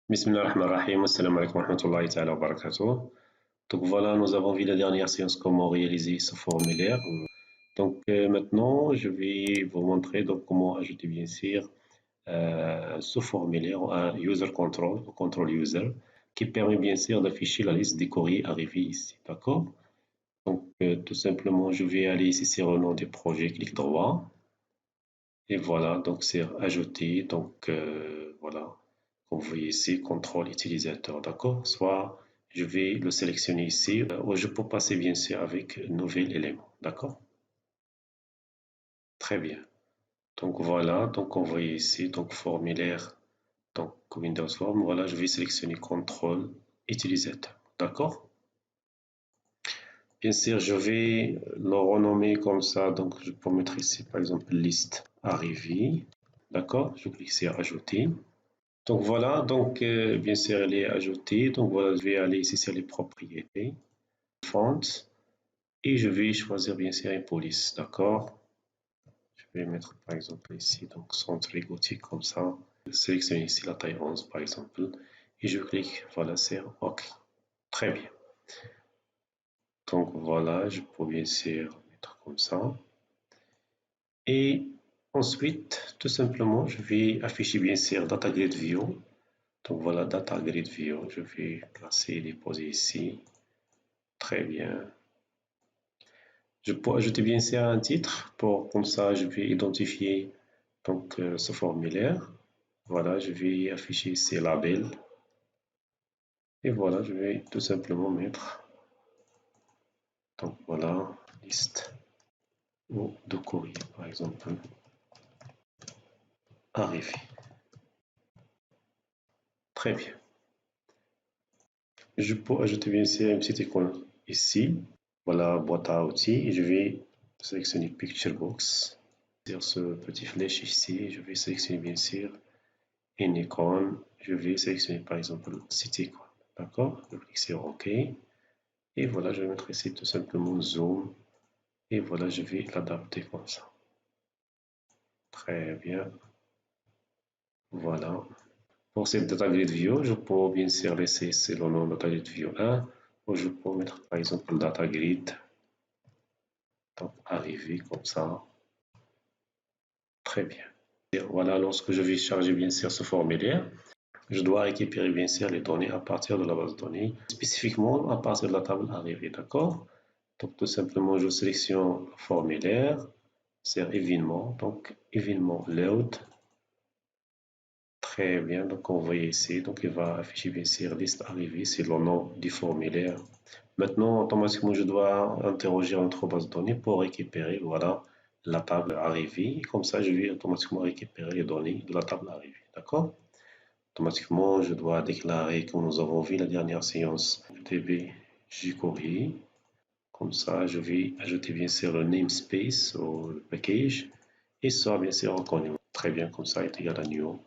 Bismillah ar-Rahman ar-Rahim, assalamu alaikum wa rahmatullahi ta'ala wa barakatuh. Donc voilà, nous avons vu la dernière séance comment réaliser ce formulaire. Donc maintenant, je vais vous montrer donc comment ajouter bien sûr ce formulaire à user control, au control user, qui permet bien sûr d'afficher la liste des courriers arrivés ici. D'accord? Donc tout simplement, je vais aller ici sur le nom du projet, clic droit. Et voilà, donc c'est ajouter, donc voilà, comme vous voyez ici, contrôle utilisateur, d'accord? Soit je vais le sélectionner ici, ou je peux passer bien sûr avec nouvel élément, d'accord? Très bien. Donc voilà, donc on voit ici, donc formulaire, donc Windows Form, voilà, je vais sélectionner contrôle utilisateur, d'accord? Bien sûr, je vais le renommer comme ça, donc je peux mettre ici par exemple liste arrivée, d'accord? Je clique sur ajouter. Donc voilà, donc bien sûr elle est ajoutée. Donc voilà, je vais aller ici sur les propriétés, font, et je vais choisir bien sûr une police, d'accord? Je vais mettre par exemple ici, donc centre gothique comme ça. Sélectionner ici la taille 11 par exemple, et je clique, voilà, sur OK. Très bien. Donc voilà, je peux bien sûr mettre comme ça. Et ensuite, tout simplement, je vais afficher bien sûr Data Grid View. Donc voilà, Data Grid View, je vais placer et déposer ici. Très bien. Je peux ajouter bien sûr un titre pour comme ça je vais identifier donc ce formulaire. Voilà, je vais afficher ces labels et voilà, je vais tout simplement mettre donc voilà liste ou de courrier par exemple arrivé. Très bien. Je peux ajouter bien sûr une petite icône ici. Voilà, boîte à outils et je vais sélectionner Picture Box. Sur ce petit flèche ici, je vais sélectionner bien sûr une icône. Je vais sélectionner par exemple cette icône. D'accord? Je clique sur OK. Et voilà, je vais mettre ici tout simplement Zoom. Et voilà, je vais l'adapter comme ça. Très bien. Voilà. Pour cette data grid view, je peux bien sûr laisser le nom data grid view 1. Ou je peux mettre par exemple data grid. Donc arriver comme ça. Très bien. Et voilà, lorsque je vais charger bien sûr ce formulaire, je dois récupérer bien sûr les données à partir de la base de données, spécifiquement à partir de la table arrivée, d'accord? Donc tout simplement, je sélectionne le formulaire, c'est événement, donc événement load. Très bien, donc on voit ici, donc il va afficher bien sûr liste arrivée, c'est le nom du formulaire. Maintenant, automatiquement, je dois interroger notre base de données pour récupérer, voilà, la table arrivée. Et comme ça, je vais automatiquement récupérer les données de la table arrivée, d'accord? Automatiquement, je dois déclarer que nous avons vu la dernière séance DB jQuery. Comme ça, je vais ajouter bien sûr le namespace au package et ça bien sûr reconnu. Très bien, comme ça est égal à new.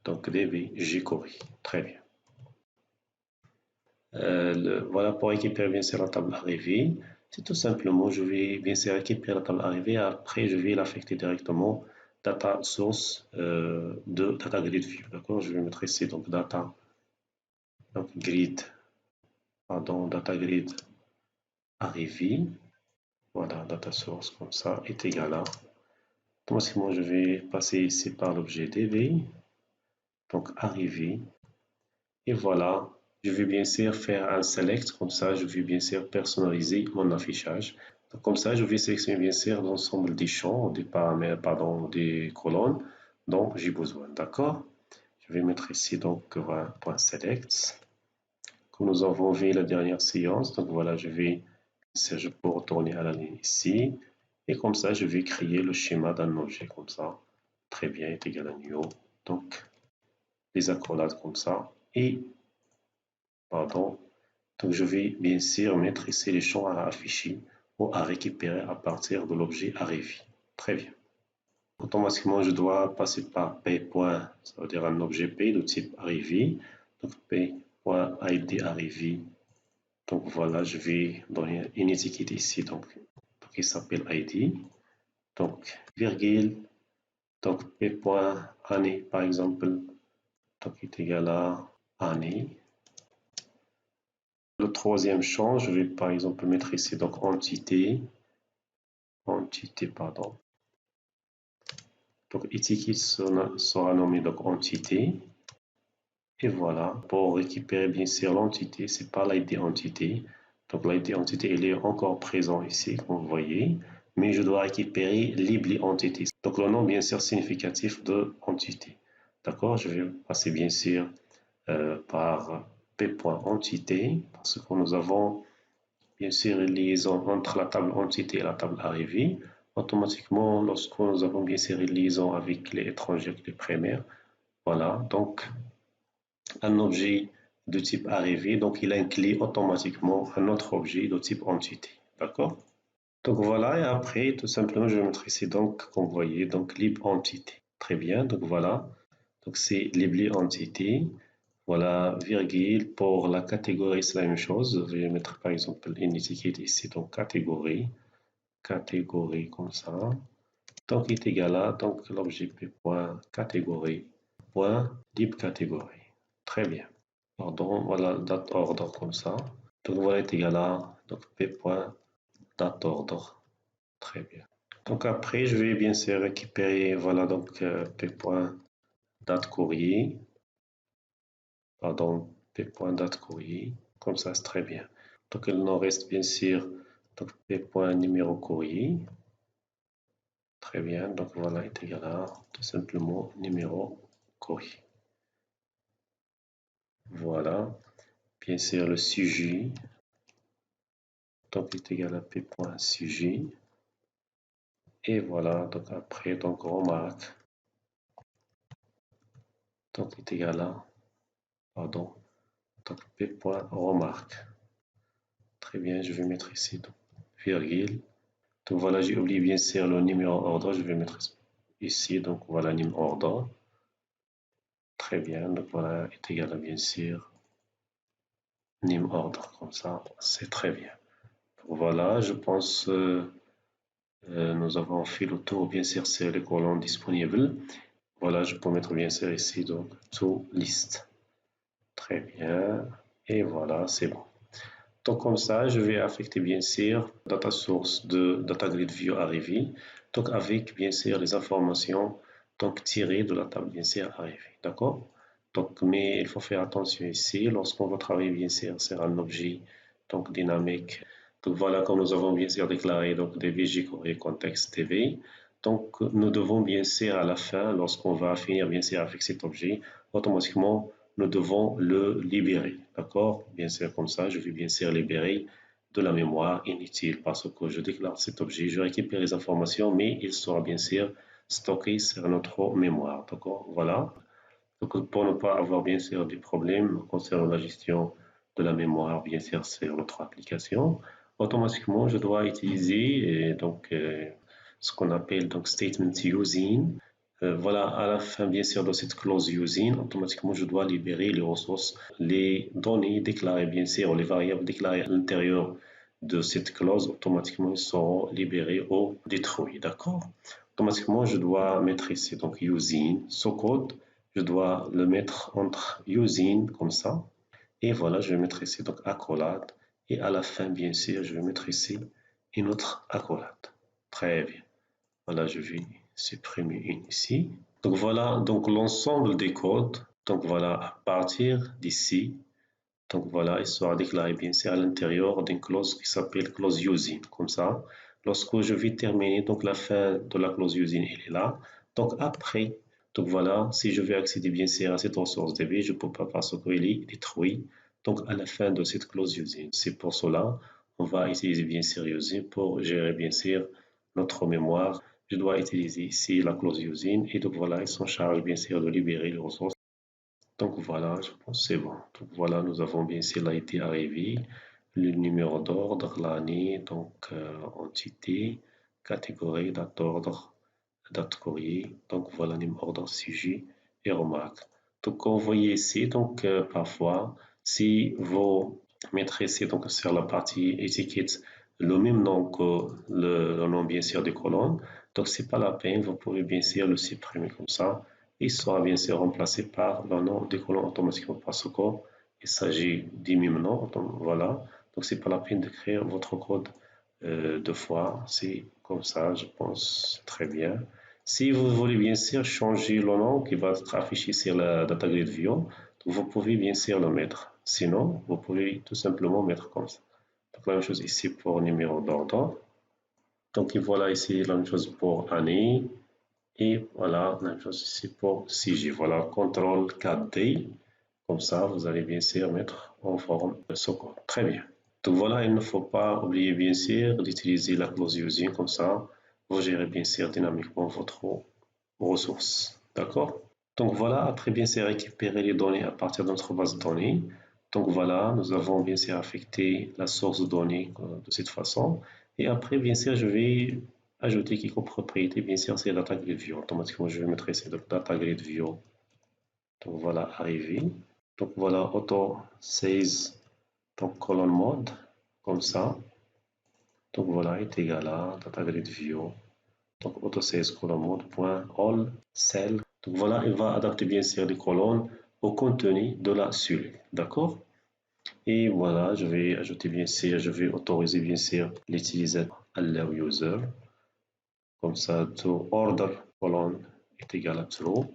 Donc DB jQuery. Très bien. Voilà pour récupérer bien sûr la table arrivée. C'est tout simplement, je vais bien sûr récupérer la table arrivée. Après, je vais l'affecter directement data source de data grid view. D'accord? Je vais mettre ici donc data donc grid, pardon, data grid arrivée. Voilà, data source comme ça est égal à. Automatiquement, je vais passer ici par l'objet DB, donc arrivée. Et voilà, je vais bien sûr faire un select, comme ça je vais bien sûr personnaliser mon affichage. Donc, comme ça, je vais sélectionner bien sûr l'ensemble des champs, des paramètres, pardon, des colonnes dont j'ai besoin. D'accord? Je vais mettre ici donc un point select. Comme nous avons vu la dernière séance, donc voilà, je peux retourner à la ligne ici. Et comme ça, je vais créer le schéma d'un objet comme ça. Très bien, est égal à new. Donc, les accolades comme ça. Et, pardon, donc je vais bien sûr mettre ici les champs à afficher ou à récupérer à partir de l'objet arrivé. Très bien. Automatiquement, je dois passer par p. Ça veut dire un objet p de type arrivé. Donc p.id arrivé. Donc voilà, je vais donner une étiquette ici, donc il s'appelle ID. Donc virgule, donc p.année par exemple, donc est égal à année. Le troisième champ, je vais par exemple mettre ici donc entité, pardon. Donc étiquette sera nommée donc entité. Et voilà, pour récupérer bien sûr l'entité, c'est pas l'ID entité. Donc l'ID entité, elle est encore présente ici, comme vous voyez, mais je dois récupérer l'IBLI entité. Donc le nom bien sûr significatif de entité. D'accord, je vais passer bien sûr par p.entité parce que nous avons bien sûr une liaison entre la table entité et la table arrivée. Automatiquement, lorsque nous avons bien sûr une liaison avec les étrangers, avec les primaires, voilà, donc un objet de type arrivé, donc il inclut automatiquement un autre objet de type entité. D'accord? Donc voilà, et après, tout simplement, je vais mettre ici, donc, comme vous voyez, donc lib entité. Très bien, donc voilà. Donc c'est lib entité. Voilà, virgule. Pour la catégorie, c'est la même chose. Je vais mettre par exemple une étiquette ici, donc catégorie. Catégorie comme ça. Donc est égal à donc l'objet p.catégorie. Lib catégorie. Très bien. Pardon, voilà, date ordre comme ça. Donc voilà est égal à donc p.date ordre. Très bien. Donc après, je vais bien sûr récupérer, voilà, donc p.date courrier. Pardon, p.date courrier. Comme ça, c'est très bien. Donc il nous reste bien sûr donc p.numéro courrier. Très bien. Donc voilà est égal à tout simplement numéro courrier. Voilà. Bien sûr, le sujet. Donc est égal à p.sujet. Et voilà, donc après, donc remarque, donc est égal à, pardon, donc p.remarque. Très bien, je vais mettre ici, donc, virgule. Donc voilà, j'ai oublié bien sûr le numéro ordre, je vais mettre ici, donc voilà, numéro ordre. Très bien, donc voilà, est égal à bien sûr, numéro ordre, comme ça, c'est très bien. Donc voilà, je pense nous avons fait le tour, bien sûr, c'est les colonnes disponibles. Voilà, je peux mettre bien sûr ici, donc, to list. Très bien. Et voilà, c'est bon. Donc comme ça, je vais affecter bien sûr data source de data grid view arrivée. Donc avec bien sûr les informations donc tirées de la table bien sûr arrivée. D'accord? Donc mais il faut faire attention ici lorsqu'on va travailler bien sûr sur un objet donc dynamique. Donc voilà, comme nous avons bien sûr déclaré donc des VG courrier contexte TV. Donc nous devons bien sûr à la fin, lorsqu'on va finir bien sûr avec cet objet, automatiquement nous devons le libérer. D'accord? Bien sûr, comme ça, je vais bien sûr libérer de la mémoire inutile parce que je déclare cet objet, je récupère les informations, mais il sera bien sûr stocké sur notre mémoire. D'accord? Voilà. Donc, pour ne pas avoir bien sûr des problèmes concernant la gestion de la mémoire, bien sûr, sur notre application, automatiquement, je dois utiliser donc, ce qu'on appelle donc statement using. Voilà, à la fin, bien sûr, de cette clause using, automatiquement, je dois libérer les ressources, les données déclarées, bien sûr, les variables déclarées à l'intérieur de cette clause, automatiquement, seront libérées ou détruites. D'accord? Automatiquement, je dois mettre ici donc using, ce code, je dois le mettre entre using comme ça. Et voilà, je vais mettre ici donc accolade. Et à la fin, bien sûr, je vais mettre ici une autre accolade. Très bien. Voilà, je vais supprimer une ici. Donc voilà, donc l'ensemble des codes. Donc voilà, à partir d'ici, donc voilà, il sera déclaré bien sûr à l'intérieur d'une clause qui s'appelle clause using. Comme ça, lorsque je vais terminer, donc la fin de la clause using, elle est là. Donc après, donc voilà, si je veux accéder bien sûr à cette ressource DB, je ne peux pas parce qu'elle est détruite. Donc à la fin de cette clause using. C'est pour cela, on va utiliser bien sûr using pour gérer bien sûr notre mémoire. Je dois utiliser ici la clause using et donc voilà, ils sont chargés bien sûr de libérer les ressources. Donc voilà, je pense que c'est bon. Donc voilà, nous avons bien sûr l'ID arrivé, le numéro d'ordre, l'année, donc entité, catégorie, date d'ordre, date courrier. Donc voilà, numéro d'ordre, sujet et remarque. Donc vous voyez ici, donc parfois, si vous mettrez ici donc sur la partie étiquette le même nom que le nom bien sûr des colonnes, donc c'est pas la peine, vous pouvez bien sûr le supprimer comme ça il sera bien sûr remplacé par le nom des colonnes automatiquement parce qu'il s'agit du même nom. Donc, voilà, donc c'est pas la peine d'écrire votre code deux fois, c'est comme ça, je pense très bien. Si vous voulez bien sûr changer le nom qui va être affiché sur la data grid view, vous pouvez bien sûr le mettre. Sinon, vous pouvez tout simplement mettre comme ça. Donc la même chose ici pour numéro d'ordre. Donc voilà ici la même chose pour année. Et voilà la même chose ici pour CG. Voilà, CTRL 4D. Comme ça, vous allez bien sûr mettre en forme ce code. Très bien. Donc voilà, il ne faut pas oublier bien sûr d'utiliser la clause using. Comme ça, vous gérez bien sûr dynamiquement votre ressource. D'accord? Donc voilà, après bien sûr récupérer les données à partir de notre base de données. Donc voilà, nous avons bien sûr affecté la source de données de cette façon. Et après, bien sûr, je vais ajouter quelques propriétés. Bien sûr, c'est data grid view. Automatiquement, je vais mettre ici le data grid view. Donc voilà, arrivé. Donc voilà, auto says, donc colonne mode, comme ça. Donc voilà, est égal à data grid view. Donc auto says colonne mode point all cell. Donc voilà, il va adapter bien sûr les colonnes au contenu de la cellule. D'accord? Et voilà, je vais ajouter bien sûr, je vais autoriser bien sûr l'utilisateur allow user. Comme ça, to order colonne est égal à true.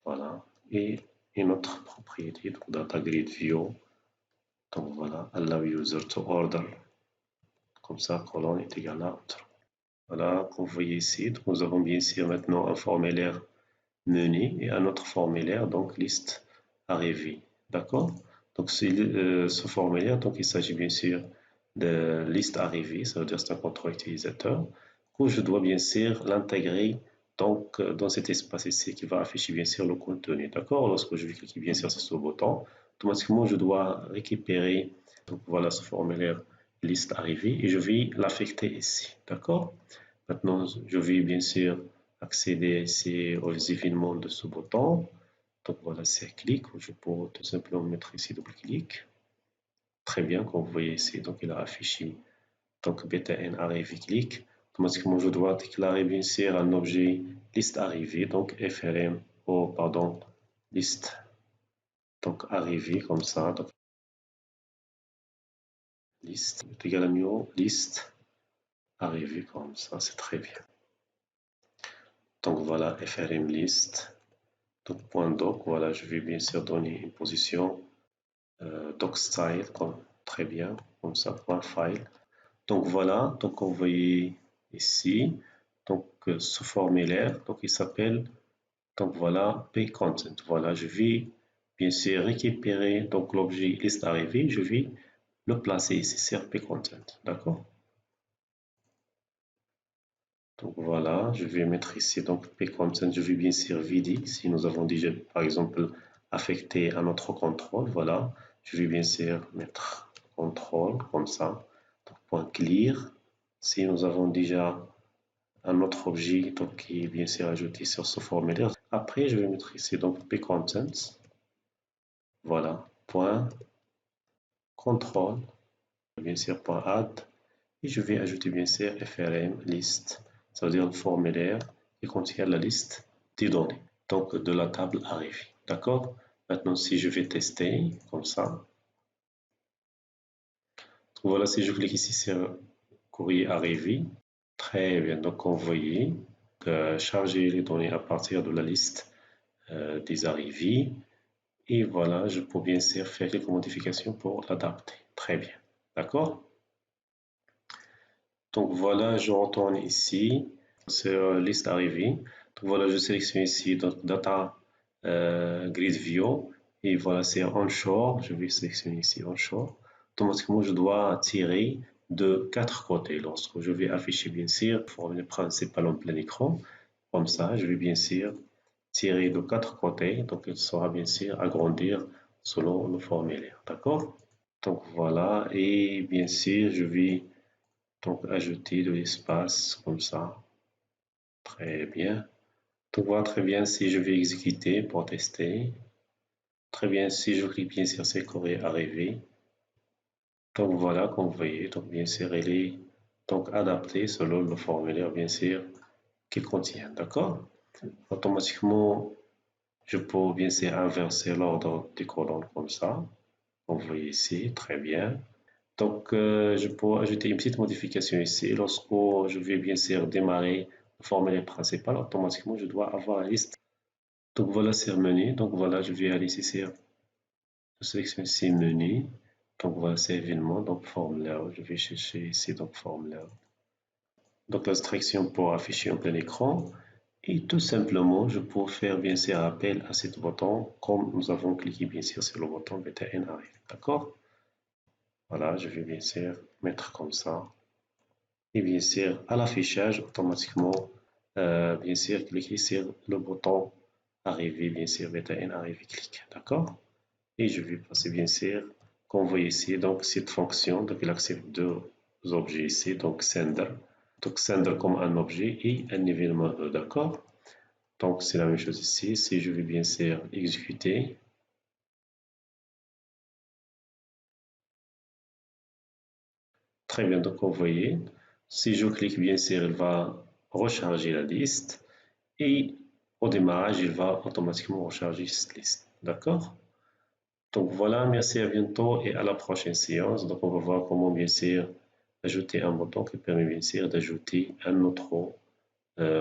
Voilà. Et une autre propriété, donc data grid view. Donc voilà, allow user to order. Comme ça, colonne est égal à true. Voilà, comme vous voyez ici, donc nous avons bien sûr maintenant un formulaire menu et un autre formulaire, donc liste arrivée. D'accord? Donc ce formulaire, donc il s'agit bien sûr de liste arrivée, ça veut dire c'est un contrôle utilisateur, où je dois bien sûr l'intégrer donc dans cet espace ici qui va afficher bien sûr le contenu. D'accord? Lorsque je vais cliquer bien sûr sur ce bouton, automatiquement je dois récupérer donc voilà ce formulaire liste arrivée et je vais l'affecter ici. D'accord? Maintenant, je vais bien sûr accéder ici aux événements de ce bouton. Donc voilà, c'est clic. Je peux tout simplement mettre ici double-clic. Très bien, comme vous voyez ici, donc il a affiché donc btn arrivé clic. Automatiquement, je dois déclarer bien sûr un objet liste arrivée, donc frm, oh pardon, liste, donc arrivée comme ça. Donc liste est égal à new liste arrivée comme ça, c'est très bien. Donc voilà, frm list. Donc point doc, voilà, je vais bien sûr donner une position doc style, très bien, comme ça, point file. Donc voilà, donc vous voyez ici, donc ce formulaire, donc il s'appelle, donc voilà, pcontent. Voilà, je vais bien sûr récupérer donc l'objet liste arrivée, je vais le placer ici sur pcontent, d'accord? Donc voilà, je vais mettre ici donc pcontent, je vais bien sûr vider si nous avons déjà par exemple affecté un autre contrôle, voilà, je vais bien sûr mettre contrôle comme ça, donc point clear, si nous avons déjà un autre objet donc, qui est bien sûr ajouté sur ce formulaire. Après, je vais mettre ici donc pcontent, voilà, point contrôle, bien sûr point add, et je vais ajouter bien sûr frm list, ça veut dire le formulaire qui contient la liste des données, donc de la table arrivée. D'accord? Maintenant, si je vais tester comme ça, voilà, si je clique ici sur courrier arrivé, très bien, donc vous voyez, charger les données à partir de la liste des arrivées. Et voilà, je peux bien sûr faire quelques modifications pour l'adapter. Très bien. D'accord? Donc voilà, je retourne ici sur liste arrivée. Donc voilà, je sélectionne ici donc, Data Grid View. Et voilà, c'est onshore. Je vais sélectionner ici onshore. Automatiquement, je dois tirer de quatre côtés. Lorsque je vais afficher bien sûr la formule principale en plein écran, comme ça, je vais bien sûr tirer de quatre côtés. Donc, il sera bien sûr agrandir selon le formulaire. D'accord? Donc voilà, et bien sûr, je vais donc ajouter de l'espace comme ça. Très bien. Donc voilà très bien si je vais exécuter pour tester. Très bien si je clique bien sur ces courriers arrivés. Donc voilà, comme vous voyez, donc bien sûr, il est donc adapté selon le formulaire bien sûr qu'il contient. D'accord? Automatiquement, je peux bien sûr inverser l'ordre des colonnes comme ça. Vous voyez ici, très bien. Donc, je peux ajouter une petite modification ici. Lorsque je vais bien sûr démarrer la formule principale, automatiquement, je dois avoir la liste. Donc, voilà, c'est menu. Donc, voilà, je vais aller ici sur, je sélectionne ici menu. Donc, voilà, c'est événement. Donc, formulaire. Je vais chercher ici, donc, formulaire. Donc, l'instruction pour afficher en plein écran. Et tout simplement, je peux faire bien sûr appel à ce bouton comme nous avons cliqué bien sûr sur le bouton BTN arrive. D'accord? Voilà, je vais bien sûr mettre comme ça. Et bien sûr, à l'affichage, automatiquement, bien sûr, cliquez sur le bouton arriver, bien sûr, BTN arriver, clique. D'accord? Et je vais passer bien sûr, comme vous voyez ici, donc cette fonction, donc il accepte deux objets ici, donc sender comme un objet et un événement E, d'accord? Donc c'est la même chose ici, si je vais bien sûr exécuter, très bien, donc vous voyez, si je clique bien sûr, il va recharger la liste et au démarrage, il va automatiquement recharger cette liste, d'accord? Donc voilà, merci, à bientôt et à la prochaine séance. Donc on va voir comment bien sûr ajouter un bouton qui permet bien sûr d'ajouter un autre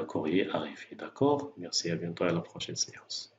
courrier arrivé. D'accord? Merci, à bientôt et à la prochaine séance.